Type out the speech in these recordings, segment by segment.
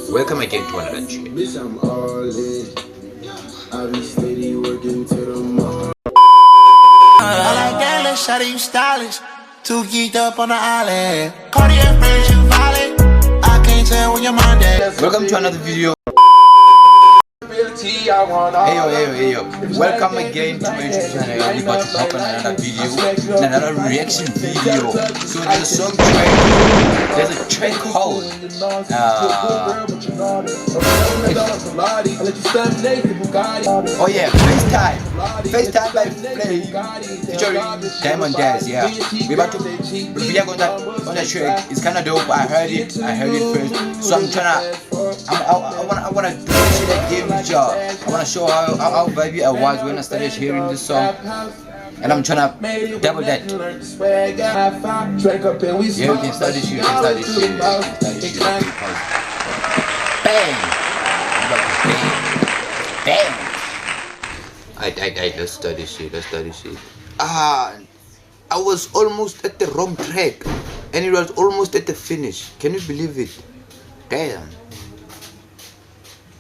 Welcome again to another check. Bitch, I'm all in. I be steady working to the mall. I like that little shawty, you stylish. Too geeked up on the island. Cartier frames, you violent. I can't tell when your mind at. Welcome to another video. Hey yo. Welcome again to my YouTube channel. We're about to pop on another video, another reaction video. So there's a song track. There's a track called oh yeah, FaceTime by Flay featuring Diamond Daz. Yeah, we about to react on that track. It's kind of dope. I heard it first, so I wanna do this shit again with y'all. I wanna show how vibey I was when I started hearing this song, and I'm trying to double that. Yeah, we can start this shit. Bang! Let's start this shit. I was almost at the wrong track, and it was almost at the finish. Can you believe it? Damn.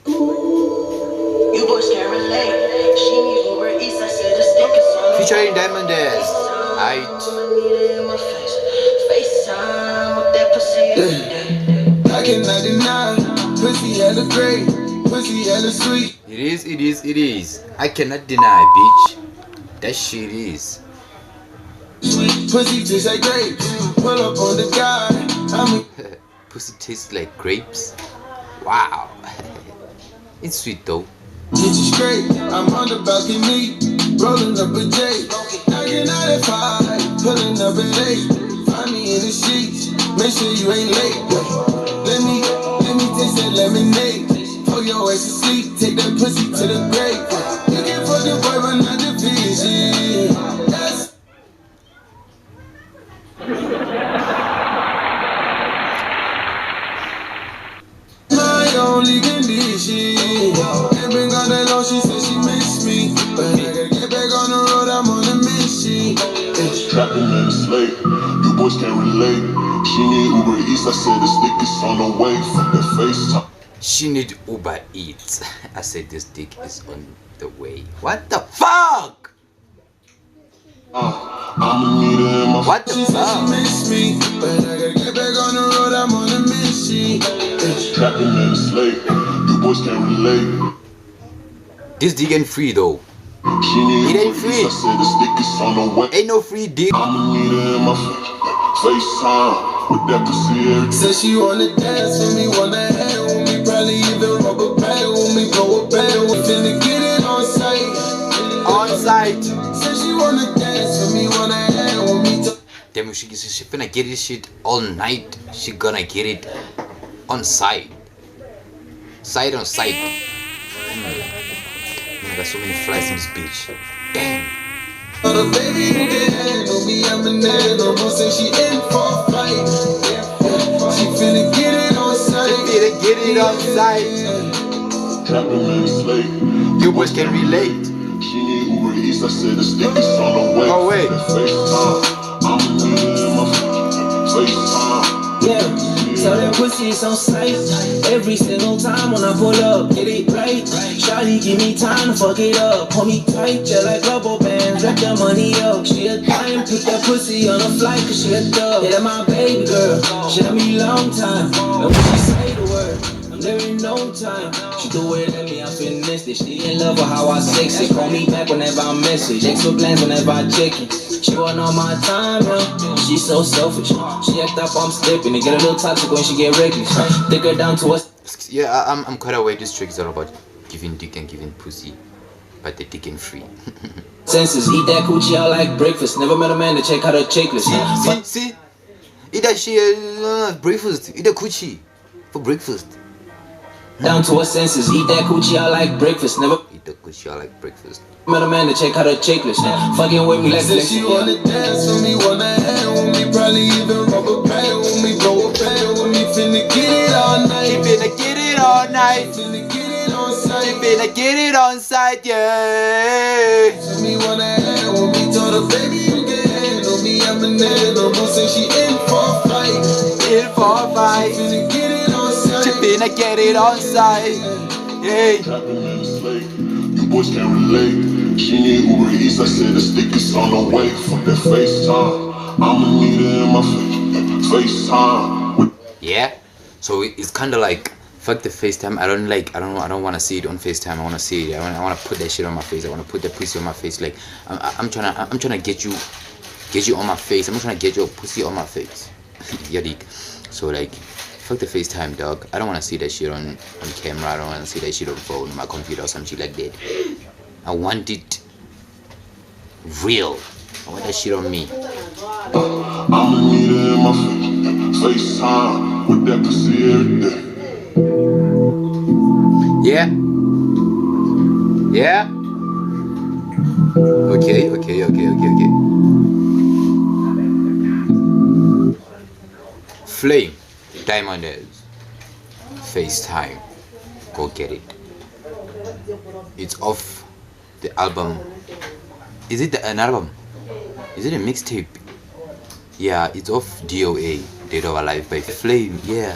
You boys can't relate. She need Uber Eats. I said the stick is on. Featuring Diamond Daz. FaceTime with that pussy. I cannot deny. Pussy hella great. Pussy hella sweet. It is. I cannot deny, bitch. That shit is. Pussy tastes like grapes. Pull up on the guy. Pussy tastes like grapes. Wow. It's sweet though. Get you straight. I'm on the balcony. Rolling up a J. Knocking out at 5. Pulling up at 8. Find me in the sheets. Make sure you ain't late. Let me taste that lemonade. Hold your ass asleep. Take that pussy to the grave. You can fuck the boy, but not the vision. That's my only condition. Ain't been gone that long, she said she miss me. But I gotta get back on the road, I'm on a mission. Trapping in the slate, you boys can't relate. She need Uber Eats, I said the stick is on the way. Fuck that FaceTime. She need Uber Eats. I said this dick is on the way. What the fuck? I'ma need her in my What the She said she fuck? miss me. But I gotta get back on the road, I'm on a mission. trapping in the slate, you boys can't relate. This dick ain't free though. She need It ain't Uber free. Eats, I said the stick is on the way. Ain't no free dick. I'ma need her in my FaceTime with that pussy every Said she wanna dance with me, wanna hang with me, probably even rub a band with me, blow a band. We finna get it on sight. On site. Said she wanna dance with me, wanna hang with me. Damn, she finna get this shit all night. She gonna get it on site. Site on site. I got so many flies in this bitch. Damn. Oh, baby, you can handle me, I'm a nano. Don't say she in for a fight. She finna get it on sight. Finna get it on site. trapping in the slate. You boys can relate. She need Uber Eats, I said the stick is on the way. Oh, wait. FaceTime, I'ma need her in my FaceTime. Yeah, so that pussy is on sight. Every single time when I pull up, get it right. Shawty give me time to fuck it up. Pull me tight, just like rubber bands. Wrap the money up. She a dime, pick that pussy on a flight, cause she a dub. Yeah, that my baby girl. She had me long time. And when she say the word, I'm there in no time. She do it at me, I'm finesse it. She in love with how I sex it. Call me back whenever I message. Extra plans whenever I check it. She want all my time, yeah. She's so selfish. She act up, I'm slipping. It get a little toxic when she get reckless. Take her down to us. Yeah, I'm quite aware this trick is all about giving dick and giving pussy, but the dick ain't free. Senses, eat that coochie out like breakfast. Never met a man to check out her checklist. See? Eat that shit breakfast. Eat the coochie for breakfast. Down to her senses, eat that coochie out like breakfast. Never Eat the coochie like breakfast. met a man to check out her checklist. Fucking with me like Said she wanna dance with me, wanna hang with me, probably even rub a band with me, blow a band with me. Finna get it all night. She finna get it all night. Finna get it on sight. She finna get it on site, yeah. Me wanna hang with me, told her baby you can handle me, I'm a nano. Don't say she in for a fight. In for a fight. Finna get it on sight. She finna get it on site. Hey. Tapping in the slate. You boys can't relate. She need Uber Eats. I said the stick is on the way. Fuck that FaceTime. I'ma need her in my FaceTime. Yeah. So it's kind of like fuck the FaceTime. I don't want to see it on FaceTime. I want to see it. I want to put that shit on my face. I want to put that pussy on my face. Like I'm trying to get you on my face. I'm trying to get your pussy on my face. Yadik. So like fuck the FaceTime, dog. I don't want to see that shit on camera. I don't want to see that shit on phone, my computer or some shit like that. I want it real. I want that shit on me. I'ma need her in my FaceTime with that pussy every day. Yeah. Yeah. Okay. Flame, Diamond Heads, FaceTime, go get it. It's off the album. Is it an album? Is it a mixtape? Yeah, it's off DOA, Dead or Alive by Flame. Yeah,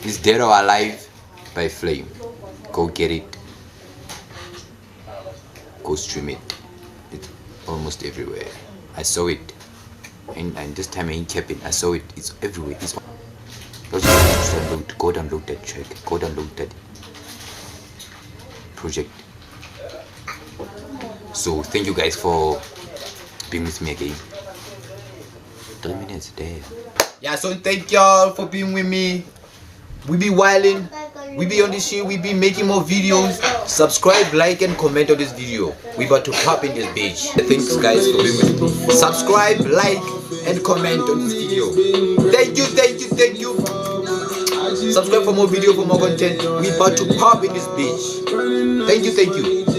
it's Dead or Alive by Flame. Go get it. Go stream it. It's almost everywhere. I saw it. And this time I ain't capping. I saw it. It's everywhere. It's go download that track. Go download that project. So thank you guys for being with me again. 3 minutes there. Yeah, so thank y'all for being with me. We be wilding. We be on this shit. We be making more videos. Subscribe, like, and comment on this video. We about to pop in this bitch. Thanks guys for being with me. Subscribe, like, and comment on this video. Thank you. Subscribe for more video, for more content. We about to pop in this bitch. Thank you.